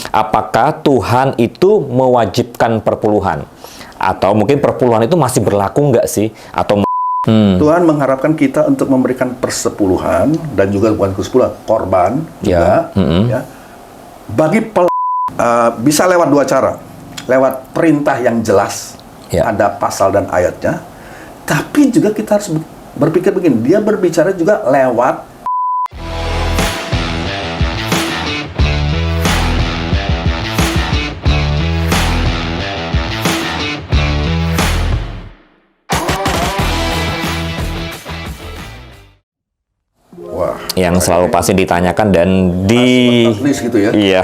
Apakah Tuhan itu mewajibkan perpuluhan? Atau mungkin perpuluhan itu masih berlaku nggak sih? Atau Tuhan mengharapkan kita untuk memberikan persepuluhan dan juga bukan persepuluhan, korban juga, ya. Bagi bisa lewat dua cara, lewat perintah yang jelas, ada pasal dan ayatnya, tapi juga kita harus berpikir begini, dia berbicara juga lewat yang selalu pasti ditanyakan dan gitu ya. Iya.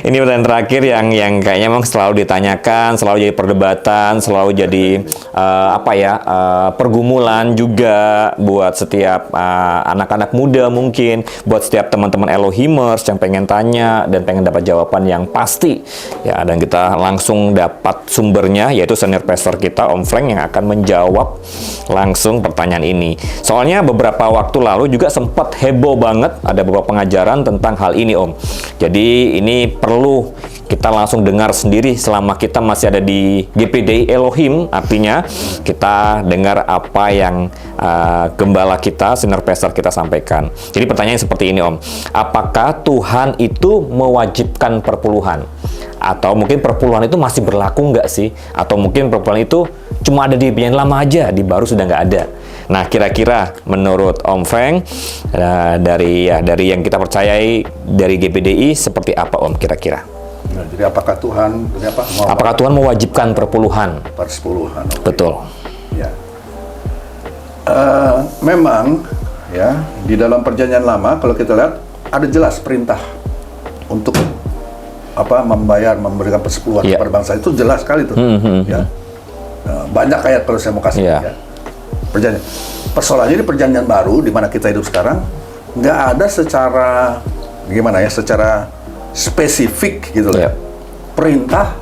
Ini pertanyaan terakhir yang kayaknya memang selalu ditanyakan, selalu jadi perdebatan, selalu jadi pergumulan juga buat setiap anak-anak muda, mungkin buat setiap teman-teman Elohimers yang pengen tanya dan pengen dapat jawaban yang pasti. Ya, dan kita langsung dapat sumbernya, yaitu senior pastor kita Om Frank yang akan menjawab langsung pertanyaan ini. Soalnya beberapa waktu lalu juga sempat heboh banget, ada beberapa pengajaran tentang hal ini, Om. Jadi ini perlu kita langsung dengar sendiri selama kita masih ada di GPDI Elohim. Artinya kita dengar apa yang gembala kita, senior pastor kita sampaikan. Jadi pertanyaannya seperti ini, Om. Apakah Tuhan itu mewajibkan perpuluhan? Atau mungkin perpuluhan itu masih berlaku nggak sih? Atau mungkin perpuluhan itu cuma ada di yang lama aja, di baru sudah nggak ada. Nah, kira-kira menurut Om Frank dari yang kita percayai dari GPDI seperti apa, Om, kira-kira? Nah, jadi apakah Tuhan apakah Tuhan mewajibkan perpuluhan? Persepuluhan. Okay. Betul. Ya. Memang ya di dalam perjanjian lama kalau kita lihat ada jelas perintah untuk memberikan persepuluhan kepada bangsa, itu jelas sekali tuh. Ya. Banyak ayat kalau saya mau kasih ya. Perjanjian. Persoalannya di perjanjian baru di mana kita hidup sekarang nggak ada secara secara spesifik gitu loh. Perintah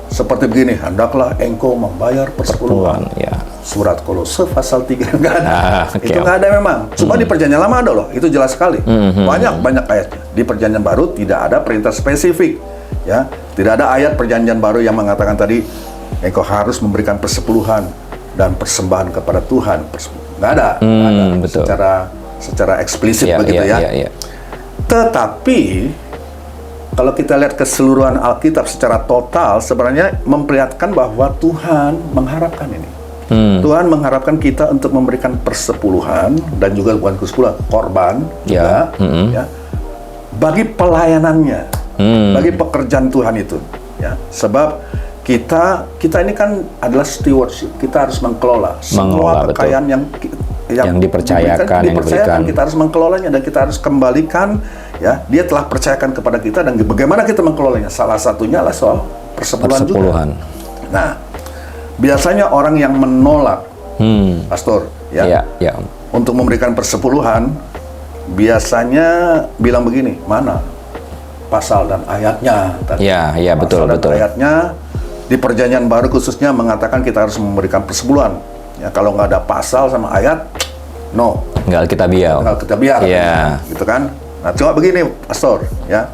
seperti begini, hendaklah engkau membayar persepuluhan. Surat Kolose pasal 3 nggak ada. Itu nggak ada memang. Cuma di perjanjian lama ada loh, itu jelas sekali. Banyak ayatnya. Di perjanjian baru tidak ada perintah spesifik. Ya, tidak ada ayat perjanjian baru yang mengatakan tadi engkau harus memberikan persepuluhan dan persembahan kepada Tuhan. Nggak ada. Betul. Secara eksplisit begitu ya. Tetapi kalau kita lihat keseluruhan Alkitab secara total, sebenarnya memperlihatkan bahwa Tuhan mengharapkan ini. Tuhan mengharapkan kita untuk memberikan persepuluhan dan juga bukan persepuluhan, korban juga, ya, bagi pelayanannya, bagi pekerjaan Tuhan itu. Ya, sebab kita ini kan adalah stewardship, kita harus mengelola semua kekayaan yang dipercayakan, kita harus mengelolanya dan kita harus kembalikan. Ya, dia telah percayakan kepada kita dan bagaimana kita mengelolanya. Salah satunya adalah soal persepuluhan juga. Nah, biasanya orang yang menolak, pastor, untuk memberikan persepuluhan, biasanya bilang begini, mana pasal dan ayatnya? Betul. Ayatnya di perjanjian baru khususnya mengatakan kita harus memberikan persepuluhan. Ya, kalau nggak ada pasal sama ayat, no. Nggak kita biar. Gitu kan? Nah, cuma begini, pastor, ya.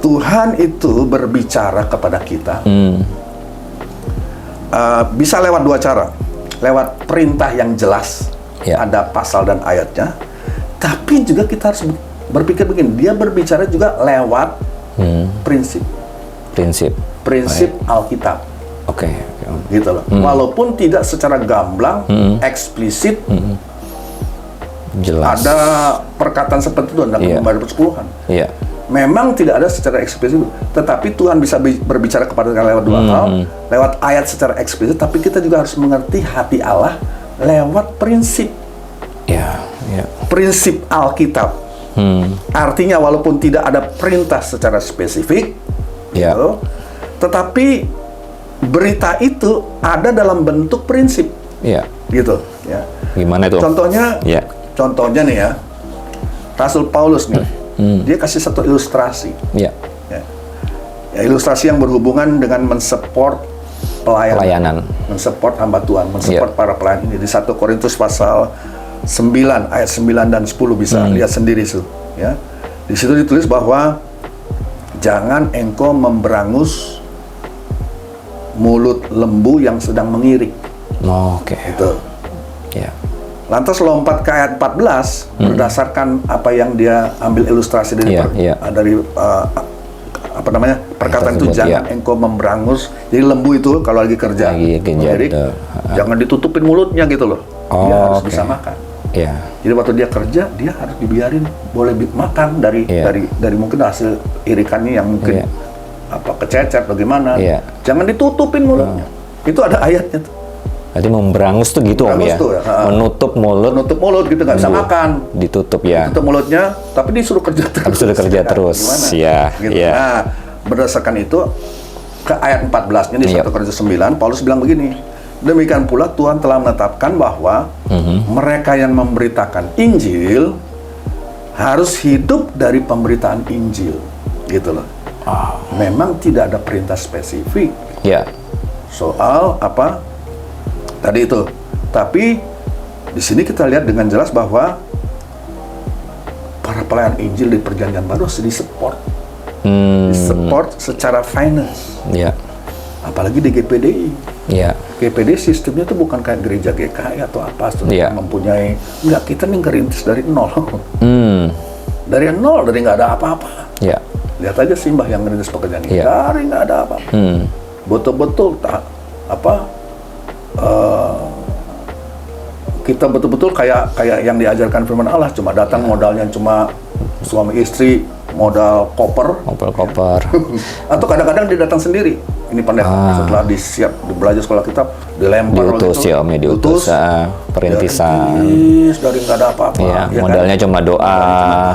Tuhan itu berbicara kepada kita. Bisa lewat dua cara, lewat perintah yang jelas, ada pasal dan ayatnya. Tapi juga kita harus berpikir begini, dia berbicara juga lewat prinsip Alkitab. Gitu loh. Walaupun tidak secara gamblang, eksplisit, jelas. Ada perkataan seperti itu dalam membayar persepuluhan. Memang tidak ada secara eksplisit, tetapi Tuhan bisa berbicara kepada kita lewat dua hal, lewat ayat secara eksplisit, tapi kita juga harus mengerti hati Allah lewat prinsip. Prinsip Alkitab. Artinya walaupun tidak ada perintah secara spesifik, gitu, tetapi berita itu ada dalam bentuk prinsip. Gitu, ya. Gimana itu? Contohnya nih ya, Rasul Paulus nih, dia kasih satu ilustrasi. Ya, ilustrasi yang berhubungan dengan mensupport pelayanan. Mensupport hamba Tuhan, mensupport para pelayan ini. Di 1 Korintus pasal 9, ayat 9 dan 10 bisa lihat sendiri. Ya. Di situ ditulis bahwa jangan engkau memberangus mulut lembu yang sedang mengirik. Oke. Itu. Ya. Lantas lompat ke ayat 14 berdasarkan apa yang dia ambil ilustrasi dari dari apa namanya perkataan itu, jangan engkau memberangus. Jadi lembu itu kalau lagi kerja, mengirik, jangan ditutupin mulutnya gitu loh. Dia harus bisa makan. Ya. Jadi waktu dia kerja, dia harus dibiarin boleh makan dari mungkin hasil irikannya yang mungkin apa kececer bagaimana. Jangan ditutupin mulutnya. Itu ada ayatnya tuh. Berarti memberangus tuh gitu Om ya? Tuh, menutup mulut gitu, nggak bisa makan. Ditutup ya? Ditutup mulutnya, tapi disuruh kerja terus. Disuruh kerja terus, ya. Gitu. Nah, berdasarkan itu, ke ayat 14-nya di 1 Korintus 9, Paulus bilang begini, demikian pula Tuhan telah menetapkan bahwa mereka yang memberitakan Injil harus hidup dari pemberitaan Injil. Gitu loh. Memang tidak ada perintah spesifik soal apa tadi itu, tapi di sini kita lihat dengan jelas bahwa para pelayan Injil di Perjanjian Baru harus disupport, disupport secara finance, apalagi di GPDI. GPDI sistemnya itu bukan kayak gereja GKI atau apa, mempunyai enggak, kita nih ngerintis dari nol, dari nol, dari nggak ada apa-apa. Lihat aja Simbah yang ngerintis pekerjaan ini dari nggak ada apa-apa, betul-betul kita betul-betul kayak yang diajarkan firman Allah, cuma datang modalnya cuma suami istri, modal koper. Atau kadang-kadang dia datang sendiri. Ini pendeta setelah belajar sekolah kitab, dilempar diutus gitu. Diutus perintisan. Dari nggak ada apa-apa. Modalnya kan? Cuma doa.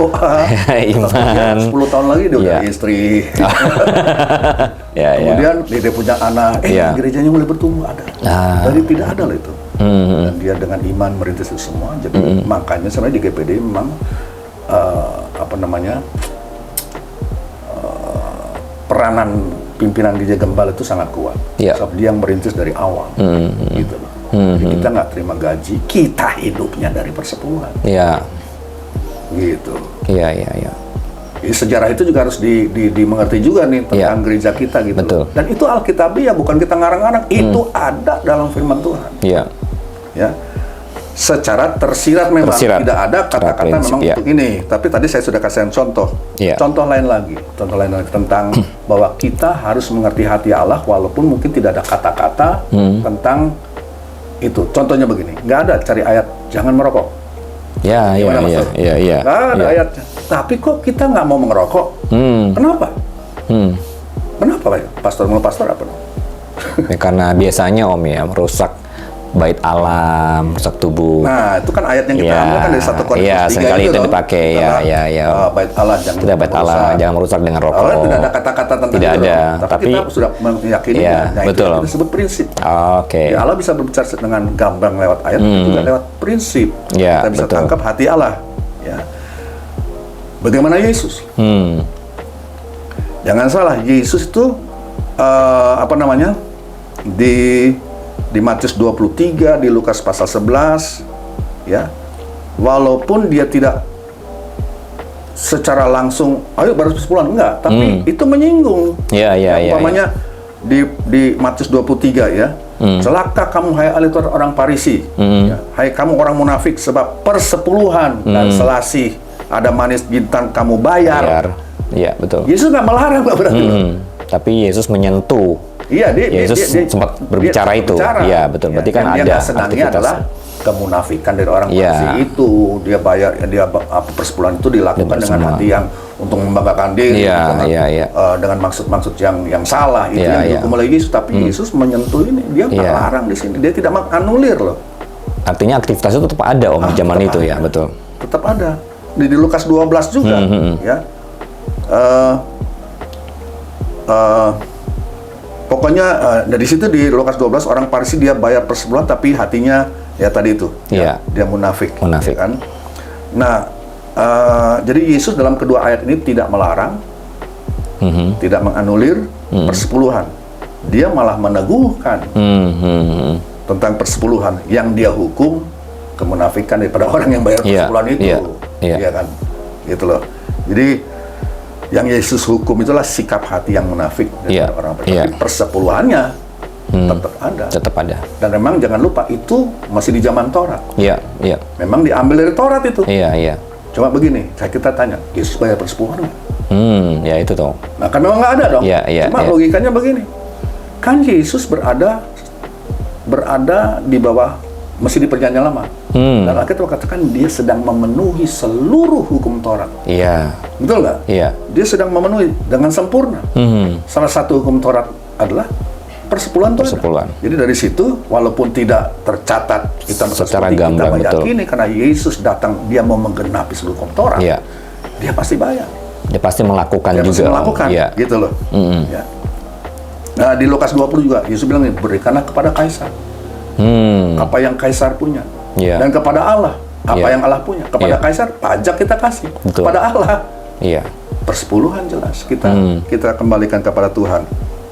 Iman. 10 tahun lagi dia udah istri. Kemudian dia punya anak. Gerejanya mulai bertumbuh, ada. Dari tidak ada loh itu. Dan dia dengan iman merintis itu semua. Jadi makanya sebenarnya di GPD memang peranan pimpinan gereja gembala itu sangat kuat. Sebab dia yang merintis dari awal. Gitu loh. Jadi kita nggak terima gaji, kita hidupnya dari persepuluhan. Gitu. Jadi sejarah itu juga harus dimengerti juga nih tentang gereja kita gitu. Dan itu alkitabiah, bukan kita ngarang-ngarang, itu ada dalam firman Tuhan. Ya. Secara tersirat memang tidak ada kata-kata memang untuk ini. Tapi tadi saya sudah kasih contoh. Contoh lain lagi tentang bahwa kita harus mengerti hati Allah walaupun mungkin tidak ada kata-kata tentang itu. Contohnya begini, nggak ada cari ayat jangan merokok. Nggak ada ayatnya. Tapi kok kita nggak mau merokok? Kenapa? Kenapa Pak? Pastor apa? Karena biasanya Om ya merusak bait alam, merusak tubuh. Nah, itu kan ayat yang kita ambil kan dari 1 Korintus 3 sekali itu dipakai bait Allah jangan merusak dengan rokok. Tidak ada kata-kata tentang tidak itu. ada, tapi kita sudah meyakini betul. Itu disebut prinsip. Allah bisa berbicara dengan gamblang lewat ayat, juga lewat prinsip. Kita bisa tangkap hati Allah. Bagaimana Yesus? Jangan salah, Yesus itu di Matius 23, di Lukas pasal 11, walaupun dia tidak secara langsung, ayo baru 10-an, enggak, tapi itu menyinggung. Umpamanya di Matius 23 celaka kamu hai ahli Taurat orang Farisi, hai kamu orang munafik, sebab persepuluhan dan selasih ada manis bintang kamu bayar. Betul. Yesus nggak melarang berarti. Tapi Yesus menyentuh. Yesus sempat berbicara itu. Betul. Berarti kan ada aktivitas adalah kemunafikan dari orang Farisi itu. Dia bayar, persepuluhan itu dilakukan dengan hati yang untuk membanggakan diri, dengan maksud-maksud yang salah. Itu yang dihukum oleh Yesus. Tapi Yesus menyentuh ini, dia melarang di sini. Dia tidak menganulir loh. Artinya aktivitas itu tetap ada Om di zaman itu ya, betul. Tetap ada. Di Lukas 12 juga, pokoknya dari situ di Lukas 12 orang Farisi dia bayar persepuluhan tapi hatinya tadi itu dia munafik. Kan? Nah, jadi Yesus dalam kedua ayat ini tidak melarang, tidak menganulir persepuluhan. Dia malah meneguhkan tentang persepuluhan yang dia hukum kemunafikan daripada orang yang bayar persepuluhan itu. Kan? Gitu loh. Jadi yang Yesus hukum itulah sikap hati yang munafik dari Iya, orang. iya. Tapi persepuluhannya tetap ada. Tetap ada. Dan memang jangan lupa itu masih di zaman Taurat. Iya, iya. Memang diambil dari Taurat itu. Iya, iya. Cuma begini, kita tanya, Yesus bayar persepuluhan nggak? Ya itu tuh. Nah kan memang nggak ada dong. Iya, iya, Cuma iya. logikanya begini, kan Yesus berada di bawah masih di perjanjian lama. Dan Alkitab katakan dia sedang memenuhi seluruh hukum Taurat. Iya. Betul nggak? Iya. Dia sedang memenuhi dengan sempurna. Salah satu hukum Taurat adalah persepuluhan itu ada. Persepuluhan. Jadi dari situ, walaupun tidak tercatat kita Secara seperti kita gamblang, betul. meyakini karena Yesus datang, dia mau menggenapi seluruh hukum Taurat. Iya. Dia pasti bayar. Dia pasti melakukan Dia juga. pasti melakukan, Iya. gitu loh. Ya. Nah di Lukas 20 juga Yesus bilang, berikanlah kepada Kaisar apa yang Kaisar punya, Iya. dan kepada Allah apa Iya. yang Allah punya. Kepada Iya. Kaisar pajak kita kasih, Betul. kepada Allah Iya. persepuluhan jelas kita kembalikan kepada Tuhan.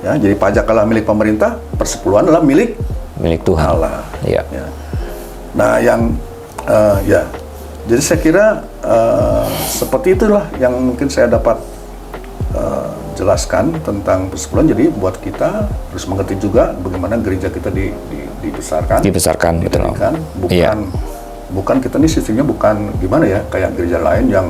Ya, jadi pajak adalah milik pemerintah, persepuluhan adalah milik Milik Tuhan. Allah. Iya. Ya. Nah yang ya, jadi saya kira seperti itulah yang mungkin saya dapat jelaskan tentang persepuluhan. Jadi buat kita harus mengerti juga bagaimana gereja kita dibesarkan, Dibesarkan, betul. didirikan. Iya. Bukan kita nih sistemnya bukan gimana ya kayak gereja lain yang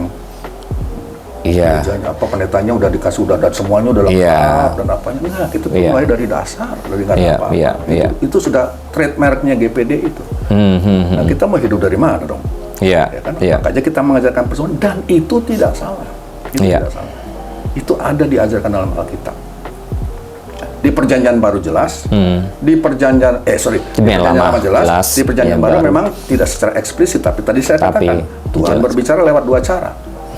Iya. gerejanya apa pendetanya udah dikasih udah semuanya udah lengkap Iya. dan apanya. Enggak, kita tuh Iya. mulai dari dasar, dari nggak ada Iya, apa-apa. iya, iya. Itu sudah trademarknya GPD itu. Nah, kita mau hidup dari mana dong? Iya. Ya kan? Iya. Makanya kita mengajarkan persepuluhan dan itu tidak salah. Itu Iya. tidak salah. Itu ada diajarkan dalam Alkitab. Di perjanjian baru jelas, di perjanjian Di perjanjian lama jelas, di perjanjian yang baru baru. memang tidak secara eksplisit, tapi tadi saya Tapi katakan Tuhan jelas. berbicara lewat dua cara.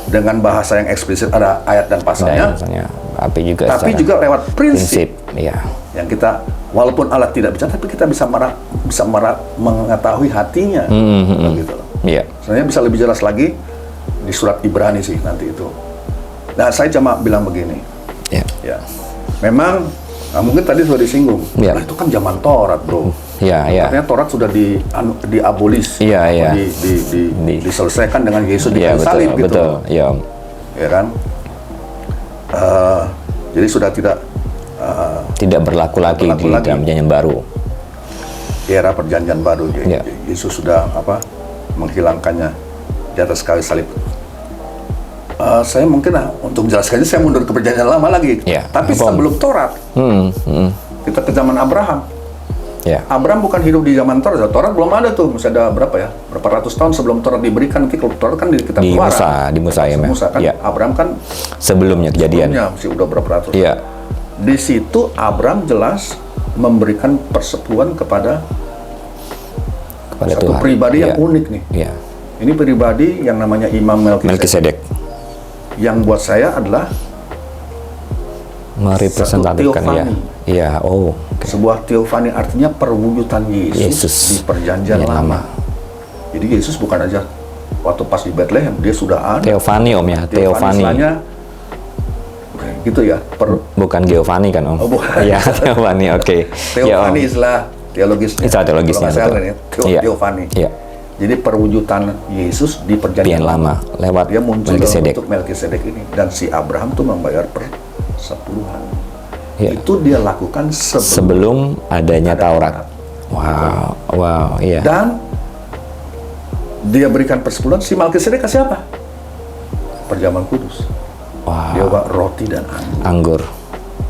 Dengan bahasa yang eksplisit ada ayat dan pasalnya, Misalnya, tapi juga tapi secara juga lewat prinsip prinsip. Iya. yang kita walaupun Allah tidak bicara, tapi kita bisa mengetahui hatinya, gitu loh. Iya. Sebenarnya bisa lebih jelas lagi di surat Ibrani sih nanti itu. Nah, saya cuma bilang begini, Iya. ya, memang mungkin tadi sudah disinggung, Iya. nah, itu kan zaman Taurat, bro. Iya, iya. Katanya Taurat sudah diabolis, Iya, iya. diselesaikan dengan Yesus di Iya, kayu betul, salib, gitu. betul. Iya, Om. Ya kan? Jadi sudah tidak Tidak berlaku lagi berlaku di lagi. dalam perjanjian baru. era perjanjian baru. Iya. Yesus sudah menghilangkannya di atas kayu salib. Saya mungkin untuk menjelaskannya saya mundur ke perjanjian lama lagi. Iya, Tapi apa, Om? sebelum Taurat, kita ke zaman Abraham. Ya. Abraham bukan hidup di zaman Taurat. Taurat belum ada tuh, masih ada berapa ya? Berapa ratus tahun sebelum Taurat diberikan. Nanti kalau Taurat kan di kitab Di Keluaran. Musa ya, Mas? Musa kan. Iya. Abraham kan Sebelumnya kejadian. sebelumnya masih udah berapa ratus. Iya. Di situ Abraham jelas memberikan persepuluhan kepada satu Tuhan. pribadi yang Iya. unik nih. Iya. Ini pribadi yang namanya Imam Melkisedek. Melkisedek Yang buat saya adalah merepresentasikan ya. teofani. Iya. Oh. sebuah teofani, artinya perwujudan Yesus, Yesus di perjanjian yang lama. Jadi Yesus bukan aja waktu pas di Bethlehem, dia sudah ada. Teofani, Om ya. Teofani. istilahnya gitu ya. Bukan Geofani kan, Om? Oh, bukan. Iya, Teofani. Oke. Ya, Om. Teofani istilah teologisnya. Istilah teologisnya, Kalau nggak salah betul. kan ya, Iya. Teofani. Iya. Jadi perwujudan Yesus di perjanjian Perjanjian lama lewat Dia muncul dalam Melkisedek. bentuk Melkisedek ini, dan si Abraham tuh membayar persepuluhan. Iya. Itu dia lakukan Sebelum adanya Taurat. Wow, wow, iya. Dan dia berikan persepuluhan. Si Melkisedek kasih apa? Perjamuan kudus. Dia Wow, bawa roti dan anggur. anggur.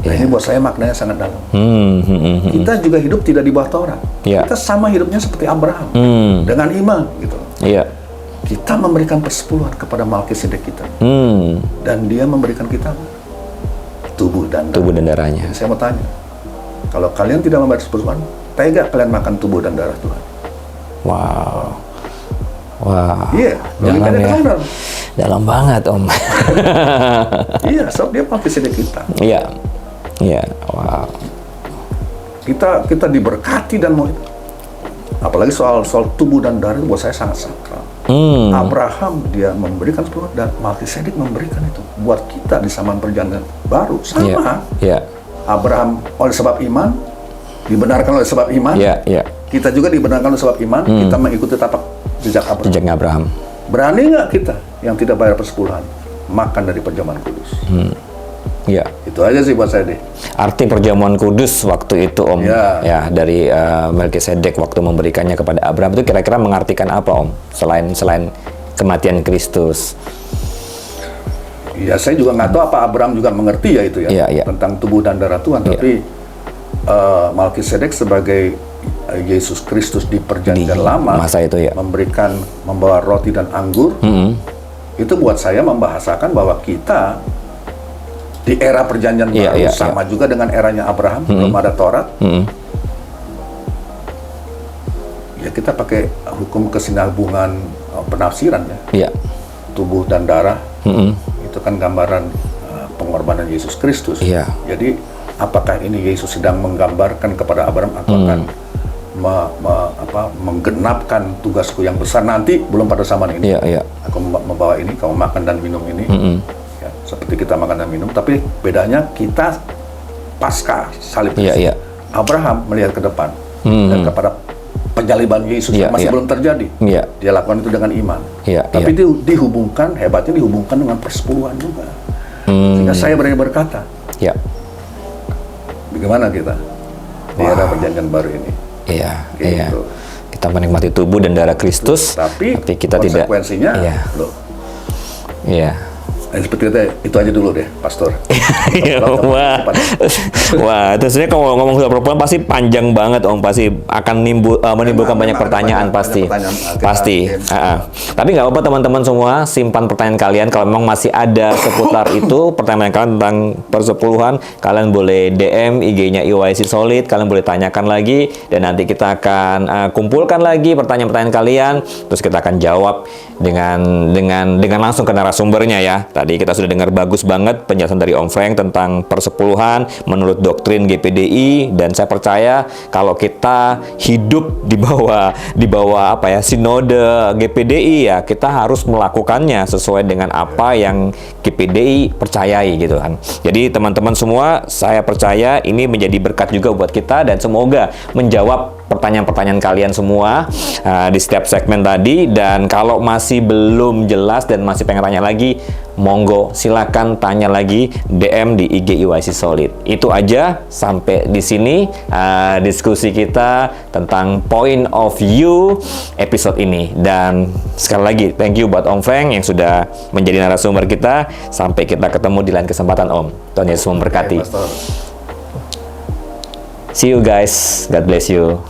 Nah, Iya. ini buat saya maknanya sangat dalam. Hmm. Kita juga hidup tidak di bawah Taurat. Iya. Kita sama hidupnya seperti Abraham, dengan iman gitu. Iya. Kita memberikan persepuluhan kepada Melkisedek kita, dan dia memberikan kita tubuh dan darah. Tubuh dan darahnya. Jadi saya mau tanya, kalau kalian tidak membayar persepuluhan, tega kalian makan tubuh dan darah Tuhan? Wow. Wah. Iya, Dalam logikanya ya. ke sana. Dalam banget, Om. Iya, sebab dia Melkisedek kita. Iya. Iya. Wow. Kita diberkati dan mau, apalagi soal tubuh dan darah itu buat saya sangat sakral. Abraham dia memberikan persepuluhan dan Melkisedek memberikan itu buat kita di zaman perjanjian baru sama. Iya. Iya. Abraham oleh sebab iman dibenarkan oleh sebab iman. Iya. Iya. Kita juga dibenarkan oleh sebab iman. Kita mengikuti tapak jejak Abraham. Jejaknya Abraham. Berani nggak kita yang tidak bayar persepuluhan? makan dari perjamuan kudus. Ya. Itu aja sih buat saya deh. Arti perjamuan kudus waktu itu Om, ya dari Melkisedek waktu memberikannya kepada Abraham itu kira-kira mengartikan apa Om? Selain kematian Kristus. Ya saya juga nggak tahu apa Abraham juga mengerti ya itu ya, tentang tubuh dan darah Tuhan. Tapi Melkisedek sebagai Yesus Kristus di perjanjian lama masa itu membawa roti dan anggur. Itu buat saya membahasakan bahwa kita di era perjanjian baru sama juga dengan eranya Abraham, belum ada Taurat. Ya kita pakai hukum kesinambungan penafsiran ya. Tubuh dan darah itu kan gambaran pengorbanan Yesus Kristus. Jadi apakah ini Yesus sedang menggambarkan kepada Abraham aku akan menggenapkan tugasku yang besar nanti, belum pada zaman ini. Aku membawa ini, kamu makan dan minum ini. Ya, seperti kita makan dan minum, tapi bedanya kita pasca salib Kristus. Abraham melihat ke depan dan kepada penyaliban Yesus yang masih belum terjadi. Dia lakukan itu dengan iman. Tapi dihubungkan, hebatnya dihubungkan dengan persepuluhan juga. Sehingga saya berani berkata, bagaimana kita di era perjanjian baru ini? Gitu. Kita menikmati tubuh dan darah Kristus, tapi kita tidak. Konsekuensinya, loh. Seperti itu aja dulu deh, Pastor. Wah, itu sebenarnya kalau ngomong soal perempuan pasti panjang banget Om, pasti akan menimbulkan banyak pertanyaan pasti. Tapi nggak apa-apa teman-teman semua, simpan pertanyaan kalian. Kalau memang masih ada seputar itu, pertanyaan kalian tentang persepuluhan, kalian boleh DM IG-nya EYC Solid, kalian boleh tanyakan lagi, dan nanti kita akan kumpulkan lagi pertanyaan-pertanyaan kalian, terus kita akan jawab dengan langsung ke narasumbernya ya. Tadi kita sudah dengar bagus banget penjelasan dari Om Frank tentang persepuluhan menurut doktrin GPDI, dan saya percaya kalau kita hidup di bawah sinode GPDI ya, kita harus melakukannya sesuai dengan apa yang GPDI percayai gitu kan. Jadi teman-teman semua, saya percaya ini menjadi berkat juga buat kita, dan semoga menjawab pertanyaan-pertanyaan kalian semua di setiap segmen tadi. Dan kalau masih belum jelas dan masih pengen tanya lagi, monggo silakan tanya lagi, DM di IG EYC Solid. Itu aja, sampai di sini diskusi kita tentang point of view episode ini. Dan sekali lagi thank you buat Om Frank yang sudah menjadi narasumber kita. Sampai kita ketemu di lain kesempatan Om. Tuhan Yesus memberkati. See you guys. God bless you.